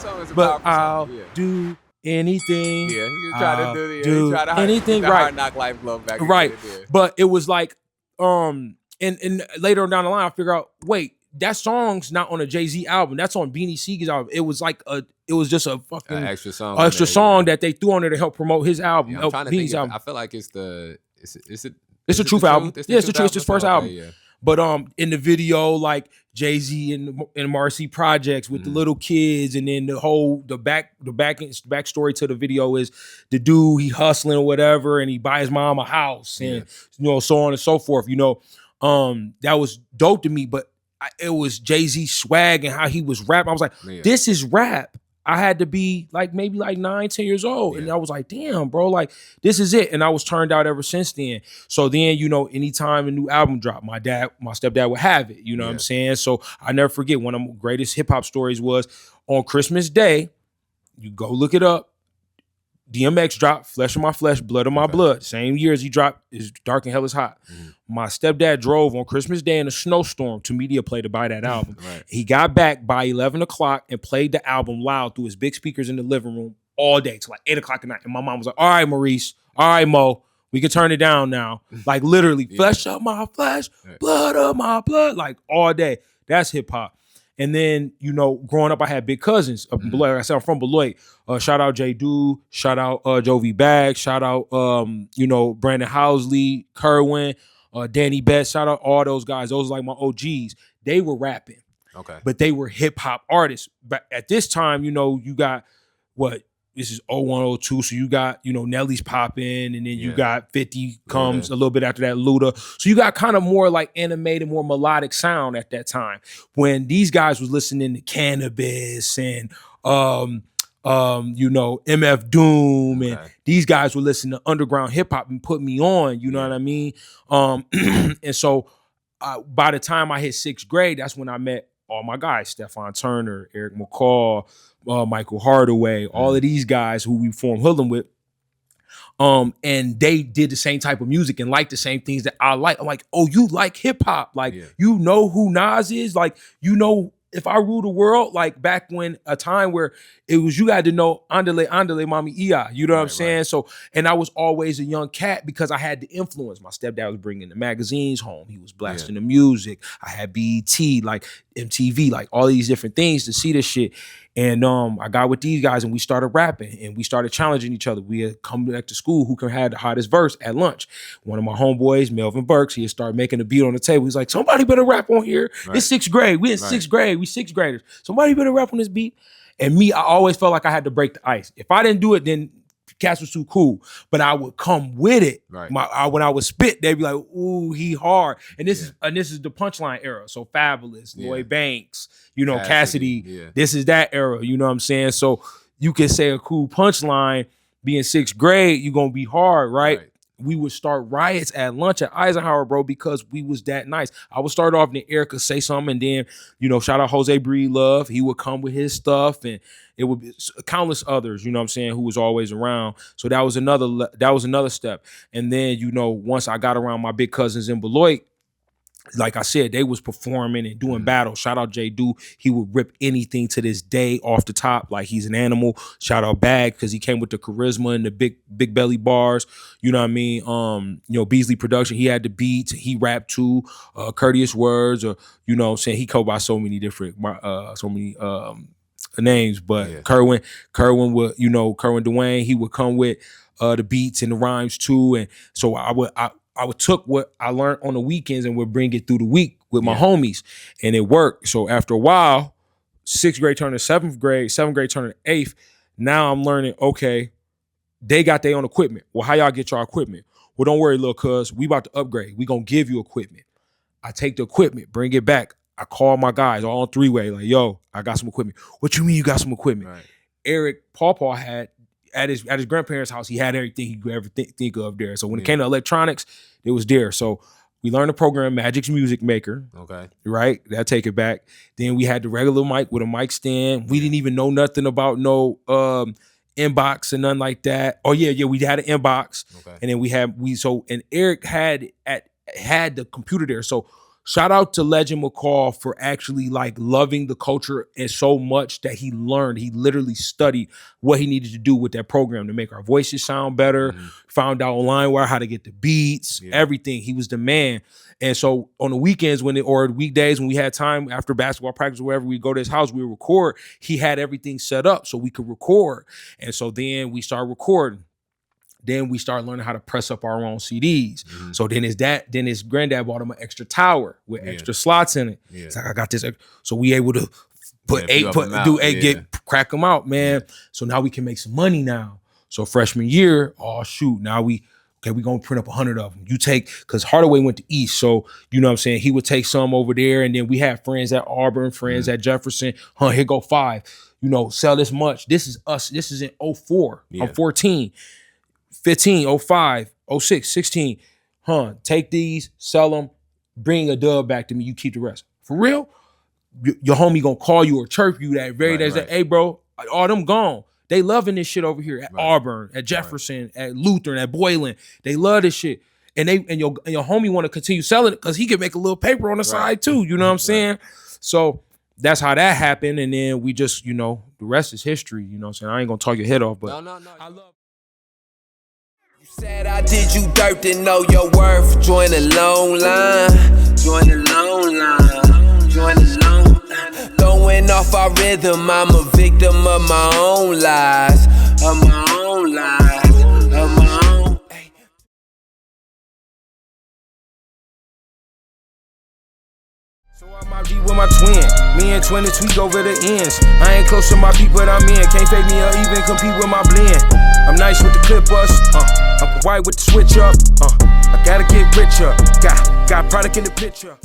song is a But powerful I'll song. Yeah. do anything. Yeah, he was trying to do the. Do He tried to anything, get the right? Hard Knock Life flow back Right. again. Yeah. But it was like, and later on down the line, I figure out, wait, that song's not on a Jay-Z album. That's on Beanie Siegel's album. It was like it was just a fucking extra song. Extra song that they threw on there to help promote his album. Yeah, I'm trying to think. Album. I feel like it's the. Is it? It's a Truth album. Yeah, it's the Truth. It's his first album. Yeah. But in the video, like Jay-Z and Marcy Projects with the little kids, and then the backstory to the video is the dude, he hustling or whatever, and he buys mom a house, and so on and so forth. That was dope to me. But it was Jay-Z swag and how he was rapping. I was like, this is rap. I had to be maybe 9, 10 years old. And I was like, damn, bro, this is it. And I was turned out ever since then. So then, anytime a new album dropped, my stepdad would have it. You know what I'm saying? So I never forget, one of the greatest hip hop stories was on Christmas Day. You go look it up. DMX dropped Flesh of My Flesh, Blood of My Blood. Same year as he dropped is Dark and Hell is Hot. My stepdad drove on Christmas Day in a snowstorm to Media Play to buy that album. He got back by 11 o'clock and played the album loud through his big speakers in the living room all day till 8 o'clock at night. And my mom was like, all right, Maurice, all right, Mo, we can turn it down now. Literally, flesh of my flesh, blood of my blood, all day. That's hip hop. And then, growing up, I had big cousins. Like I said, I'm from Beloit. Shout out J. Do. Shout out Jovi Bag. Shout out, Brandon Housley, Kerwin, Danny Betts. Shout out all those guys. Those are like my OGs. They were rapping. Okay. But they were hip hop artists. But at this time, you got what? This is 01, 02. So you got, Nelly's popping, and then you got 50 comes a little bit after that, Luda. So you got kind of more animated, more melodic sound at that time. When these guys was listening to Cannabis and MF Doom, and these guys were listening to underground hip hop and put me on, you know what I mean? And so by the time I hit 6th grade, that's when I met all my guys, Stefan Turner, Eric McCall, Michael Hardaway, all of these guys who we formed Hoodlum with. And they did the same type of music and liked the same things that I like. I'm like, oh, you like hip hop? You know who Nas is? If I rule the world, back when a time where it was, you had to know Andale, Andale, Mami Ia, you know what I'm saying? Right. So, and I was always a young cat because I had the influence. My stepdad was bringing the magazines home. He was blasting the music. I had BET, MTV, all these different things to see this shit. And I got with these guys and we started rapping and we started challenging each other. We had come back to school, who had the hottest verse at lunch. One of my homeboys, Melvin Burks, he had started making a beat on the table. He's like, somebody better rap on here. Right. It's 6th grade. We in 6th grade. We 6th graders. Somebody better rap on this beat. And me, I always felt like I had to break the ice. If I didn't do it, then cats was too cool. But I would come with it. Right. When I would spit, they'd be like, ooh, he hard. And this is the punchline era. So Fabulous, Lloyd Banks, Cassidy. This is that era, you know what I'm saying? So you can say a cool punchline, being 6th grade, you're gonna be hard, right? We would start riots at lunch at Eisenhower, bro, because we was that nice. I would start off and then Erica say something, and then, shout out Jose Breed Love. He would come with his stuff, and it would be countless others, you know what I'm saying, who was always around. So that was another step. And then, once I got around my big cousins in Beloit, like I said, they was performing and doing battles. Shout out J. Do. He would rip anything to this day off the top. He's an animal. Shout out Bag, because he came with the charisma and the big belly bars. You know what I mean? Beasley Production, he had the beats. He rapped too. Courteous Words, or, he go by so many different, names. But Kerwin would, Kerwin Dwayne, he would come with the beats and the rhymes too. And so I would took what I learned on the weekends and would bring it through the week with my homies, and it worked. So after a while, 6th grade turned to 7th grade, 7th grade turned to 8th. Now I'm learning, okay, they got their own equipment. Well, how y'all get your equipment? Well, don't worry, little cuz, we about to upgrade. We gonna give you equipment. I take the equipment, bring it back. I call my guys all on 3-way, like, yo, I got some equipment. What you mean you got some equipment? Right. Eric Paw had at his grandparents' house, he had everything he could ever think of there. So when it came to electronics, it was there. So we learned the program Magic's Music Maker. Okay. Right? That take it back. Then we had the regular mic with a mic stand. We didn't even know nothing about no inbox and nothing like that. Oh yeah, we had an inbox. Okay. And then and Eric had the computer there. So shout out to Legend McCall for actually like loving the culture and so much that he learned. He literally studied what he needed to do with that program to make our voices sound better. Found out online where how to get the beats, everything. He was the man. And so on the weekends or weekdays when we had time after basketball practice or wherever, we go to his house, we would record. He had everything set up so we could record. And so then we started recording. Then we started learning how to press up our own CDs. So then his granddad bought him an extra tower with extra slots in it. It's like, I got this. So we able to put crack them out, man. So now we can make some money now. So freshman year, oh shoot, now we're gonna print up 100 of them. You take, because Hardaway went to East, so you know what I'm saying, he would take some over there, and then we had friends at Auburn, friends at Jefferson. Here go 5. You know, sell this much. This is us. This is in 04. I'm 14. 15, 05, 06, 16. Take these, sell them, bring a dub back to me. You keep the rest. For real? Your homie gonna call you or chirp you that very day. Say, hey, bro, all them gone. They loving this shit over here at Auburn, at Jefferson, at Lutheran, at Boylan. They love this shit. And your homie want to continue selling it because he can make a little paper on the side too. You know what I'm saying? So that's how that happened. And then we just, you know, the rest is history. You know what I'm saying? I ain't gonna talk your head off, but No. I love. Said I did you dirt to know your worth. Join the long line. Join the long line. Join the long line. Throwing off our rhythm, I'm a victim of my own lies. Of my own lies. Of my own. So I might be with my twin. Me and twin tweak over the ends. I ain't close to my beat, but I'm in. Can't fake me or even compete with my blend. I'm nice with the clip bust. I'm white with the switch up. I gotta get richer. Got product in the picture.